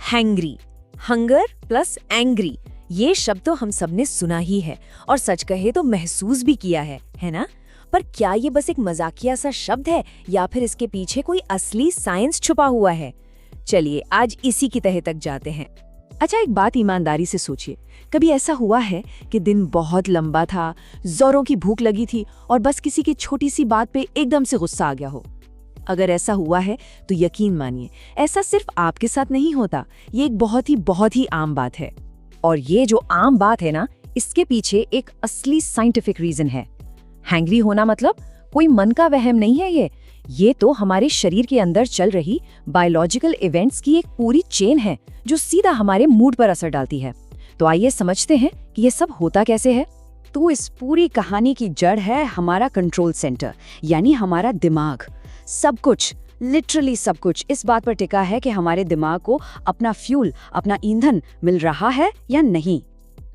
Hangry, hunger plus angry, ये शब्द तो हम सबने सुना ही है और सच कहे तो महसूस भी किया है ना? पर क्या ये बस एक मजाकिया सा शब्द है या फिर इसके पीछे कोई असली साइंस छुपा हुआ है? चलिए आज इसी की तह तक जाते हैं। अच्छा, एक बात ईमानदारी से सोचिए, कभी ऐसा हुआ है कि दिन बहुत लंबा था, जोरों की भूख लगी थी और बस किसी की छोटी सी बात पे एकदम से गुस्सा आ गया हो? अगर ऐसा हुआ है तो यकीन मानिए ऐसा सिर्फ आपके साथ नहीं होता, ये एक बहुत ही आम बात है। और ये जो आम बात है ना, इसके पीछे एक असली साइंटिफिक रीजन है। हैंग्री होना मतलब कोई मन का वहम नहीं है ये तो हमारे शरीर के अंदर चल रही बायोलॉजिकल इवेंट्स की एक पूरी चेन है जो सीधा हमारे मूड पर असर डालती है। तो आइए समझते हैं कि ये सब होता कैसे है। तो इस पूरी कहानी की जड़ है हमारा कंट्रोल सेंटर, यानी हमारा दिमाग। सब कुछ, लिटरली सब कुछ इस बात पर टिका है कि हमारे दिमाग को अपना फ्यूल, अपना ईंधन मिल रहा है या नहीं।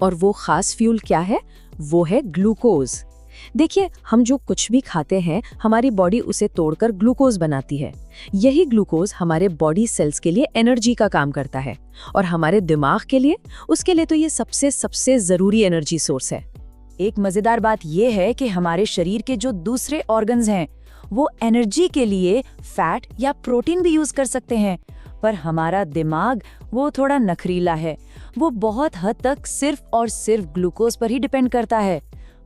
और वो खास फ्यूल क्या है? वो है ग्लूकोज। देखिए, हम जो कुछ भी खाते हैं हमारी बॉडी उसे तोड़कर ग्लूकोज बनाती है। यही ग्लूकोज हमारे बॉडी सेल्स के लिए एनर्जी का काम करता है और हमारे दिमाग के लिए, उसके लिए तो ये सबसे जरूरी एनर्जी सोर्स है। एक मजेदार बात ये है कि हमारे शरीर के जो दूसरे ऑर्गन्स हैं वो एनर्जी के लिए फैट या प्रोटीन भी यूज कर सकते हैं, पर हमारा दिमाग वो थोड़ा नखरीला है। वो बहुत हद तक सिर्फ और सिर्फ ग्लूकोज पर ही डिपेंड करता है।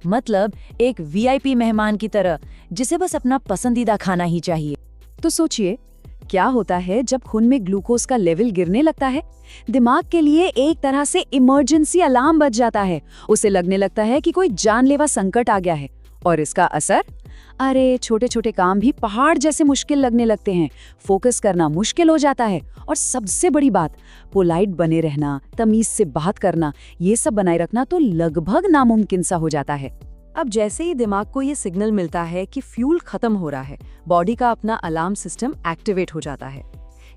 मतलब एक वीआईपी मेहमान की तरह, जिसे बस अपना पसंदीदा खाना ही चाहिए। तो सोचिए, क्या होता है जब खून में ग्लूकोज का लेवल गिरने लगता है? दिमाग के लिए एक तरह से इमरजेंसी अलार्म बज जाता है। उसे लगने लगता है कि कोई जानलेवा संकट आ गया है। और इसका असर? अरे छोटे छोटे काम भी पहाड़ जैसे मुश्किल लगने लगते हैं, फोकस करना मुश्किल हो जाता है और सबसे बड़ी बात, पोलाइट बने रहना, तमीज से बात करना, ये सब बनाए रखना तो लगभग नामुमकिन सा हो जाता है। अब जैसे ही दिमाग को ये सिग्नल मिलता है कि फ्यूल खत्म हो रहा है, बॉडी का अपना अलार्म सिस्टम एक्टिवेट हो जाता है।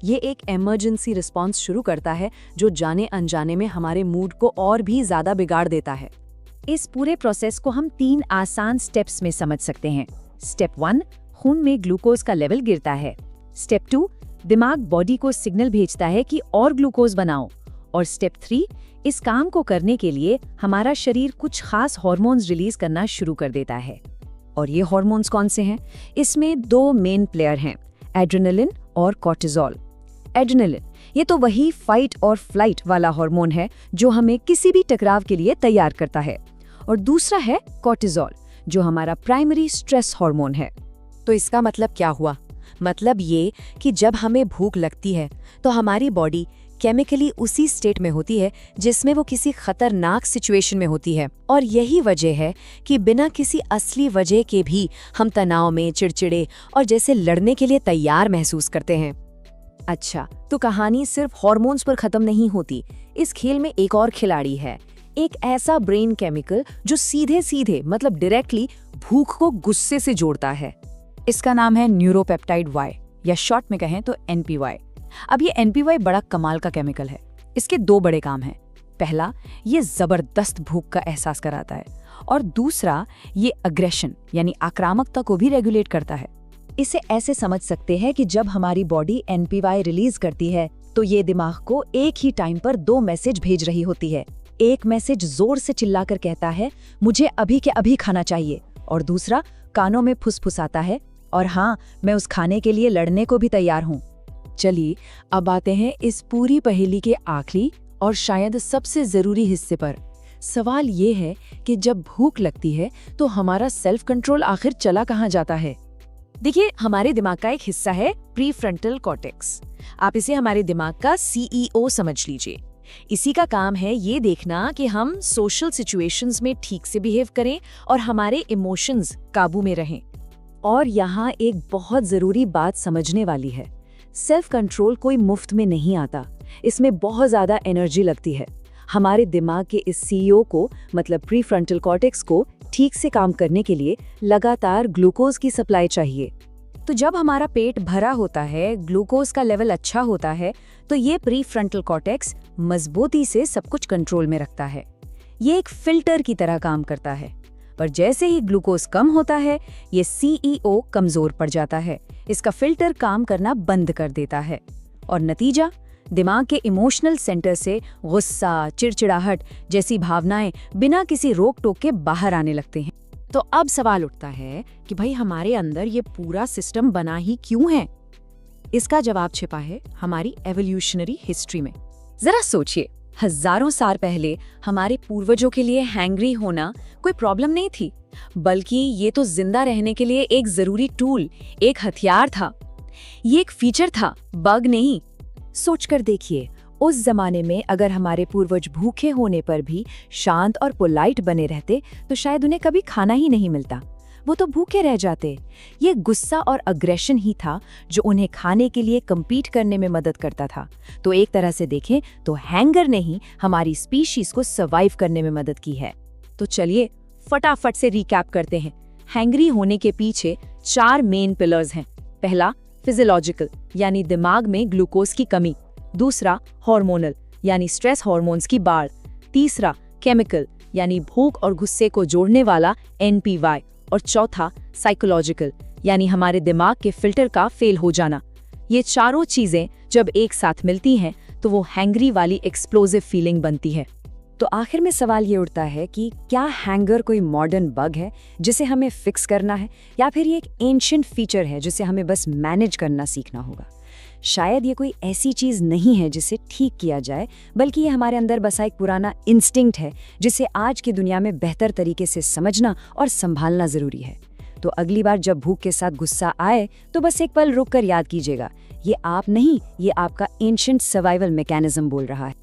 ये एक इमरजेंसी रिस्पॉन्स शुरू करता है जो जाने अनजाने में हमारे मूड को और भी ज्यादा बिगाड़ देता है। इस पूरे प्रोसेस को हम 3 आसान स्टेप्स में समझ सकते हैं। स्टेप 1, खून में ग्लूकोज का लेवल गिरता है। स्टेप 2, दिमाग बॉडी को सिग्नल भेजता है कि और ग्लूकोज बनाओ। और स्टेप 3, इस काम को करने के लिए हमारा शरीर कुछ खास हार्मोन्स रिलीज करना शुरू कर देता है। और ये हार्मोन्स कौन से हैं? इसमें 2 मेन प्लेयर हैं, एड्रेनलिन और कॉर्टिसोल। एड्रेनलिन ये तो वही फाइट और फ्लाइट वाला हार्मोन है जो हमें किसी भी टकराव के लिए तैयार करता है। और दूसरा है कॉर्टिसोल, जो हमारा प्राइमरी स्ट्रेस हार्मोन है। तो इसका मतलब क्या हुआ? मतलब ये कि जब हमें भूख लगती है तो हमारी बॉडी केमिकली उसी स्टेट में होती है जिसमें वो किसी खतरनाक सिचुएशन में होती है। और यही वजह है कि बिना किसी असली वजह के भी हम तनाव में, चिड़चिड़े और जैसे लड़ने के लिए तैयार महसूस करते हैं। अच्छा, तो कहानी सिर्फ हार्मोन्स पर खत्म नहीं होती। इस खेल में एक और खिलाड़ी है, एक ऐसा ब्रेन केमिकल जो सीधे सीधे मतलब डायरेक्टली भूख को गुस्से से जोड़ता है। इसका नाम है न्यूरोपेप्टाइड वाई, या शॉर्ट में कहें तो एनपीवाई। अब ये एनपीवाई बड़ा कमाल का केमिकल है। इसके 2 बड़े काम हैं। पहला, ये जबरदस्त भूख का एहसास कराता है, और दूसरा, ये अग्रेशन यानी आक्रामकता को भी रेगुलेट करता है। इसे ऐसे समझ सकते हैं कि जब हमारी बॉडी एनपीवाई रिलीज करती है तो ये दिमाग को एक ही टाइम पर 2 मैसेज भेज रही होती है। एक मैसेज जोर से चिल्लाकर कहता है मुझे अभी के अभी खाना चाहिए, और दूसरा कानों में फुसफुसाता है और हाँ, मैं उस खाने के लिए लड़ने को भी तैयार हूँ। चलिए अब आते हैं इस पूरी पहेली के आखिरी और शायद सबसे जरूरी हिस्से पर। सवाल ये है कि जब भूख लगती है तो हमारा सेल्फ कंट्रोल आखिर चला कहाँ जाता है? देखिए, हमारे दिमाग का एक हिस्सा है प्रीफ्रंटल कॉर्टेक्स। आप इसे हमारे दिमाग का सीईओ समझ लीजिए। इसी का काम है ये देखना कि हम सोशल सिचुएशंस में ठीक से बिहेव करें और हमारे इमोशंस काबू में रहें। और यहाँ एक बहुत जरूरी बात समझने वाली है, सेल्फ कंट्रोल कोई मुफ्त में नहीं आता। इसमें बहुत ज्यादा एनर्जी लगती है। हमारे दिमाग के इस सीईओ को मतलब प्रीफ्रंटल कॉर्टेक्स को ठीक से काम करने के लिए लगातार ग्लूकोज की सप्लाई चाहिए। तो जब हमारा पेट भरा होता है, ग्लूकोज का लेवल अच्छा होता है, तो ये प्रीफ्रंटल कॉर्टेक्स मजबूती से सब कुछ कंट्रोल में रखता है। ये एक फिल्टर की तरह काम करता है। पर जैसे ही ग्लूकोज कम होता है, ये सीईओ कमजोर पड़ जाता है। इसका फिल्टर काम करना बंद कर देता है और नतीजा, दिमाग के इमोशनल सेंटर से गुस्सा, चिड़चिड़ाहट जैसी भावनाएं बिना किसी रोक टोक के बाहर आने लगते हैं। तो अब सवाल उठता है कि भाई हमारे अंदर ये पूरा सिस्टम बना ही क्यों है? इसका जवाब छिपा है हमारी एवोल्यूशनरी हिस्ट्री में। जरा सोचिए, हजारों साल पहले हमारे पूर्वजों के लिए हैंग्री होना कोई प्रॉब्लम नहीं थी, बल्कि ये तो जिंदा रहने के लिए एक जरूरी टूल, एक हथियार था। ये एक फीचर था, बग नहीं। सोचकर देखिए, उस जमाने में अगर हमारे पूर्वज भूखे होने पर भी शांत और पोलाइट बने रहते तो शायद उन्हें कभी खाना ही नहीं मिलता, वो तो भूखे रह जाते। ये गुस्सा और अग्रेशन ही था जो उन्हें खाने के लिए कम्पीट करने में मदद करता था। तो एक तरह से देखें तो हैंगर ने ही हमारी स्पीशीज को सर्वाइव करने में मदद की है। तो चलिए फटाफट से रिकैप करते हैं। हैंग्री होने के पीछे 4 मेन पिलर्स हैं। पहला, फिजियोलॉजिकल यानी दिमाग में ग्लूकोज की कमी। दूसरा, हार्मोनल यानी स्ट्रेस हार्मोन्स की बाढ़। तीसरा, केमिकल यानी भूख और गुस्से को जोड़ने वाला NPY। और चौथा, साइकोलॉजिकल यानी हमारे दिमाग के फिल्टर का फेल हो जाना। ये चारों चीजें जब एक साथ मिलती हैं तो वो हैंग्री वाली एक्सप्लोसिव फीलिंग बनती है। तो आखिर में सवाल ये उठता है कि क्या हैंगर कोई मॉडर्न बग है जिसे हमें फिक्स करना है, या फिर ये एक एंशिएंट फीचर है जिसे हमें बस मैनेज करना सीखना होगा? शायद ये कोई ऐसी चीज नहीं है जिसे ठीक किया जाए, बल्कि ये हमारे अंदर बसा एक पुराना इंस्टिंक्ट है जिसे आज की दुनिया में बेहतर तरीके से समझना और संभालना जरूरी है। तो अगली बार जब भूख के साथ गुस्सा आए तो बस एक पल रुक कर याद कीजिएगा, ये आप नहीं, ये आपका एंशिएंट सर्वाइवल मैकेनिज्म बोल रहा है।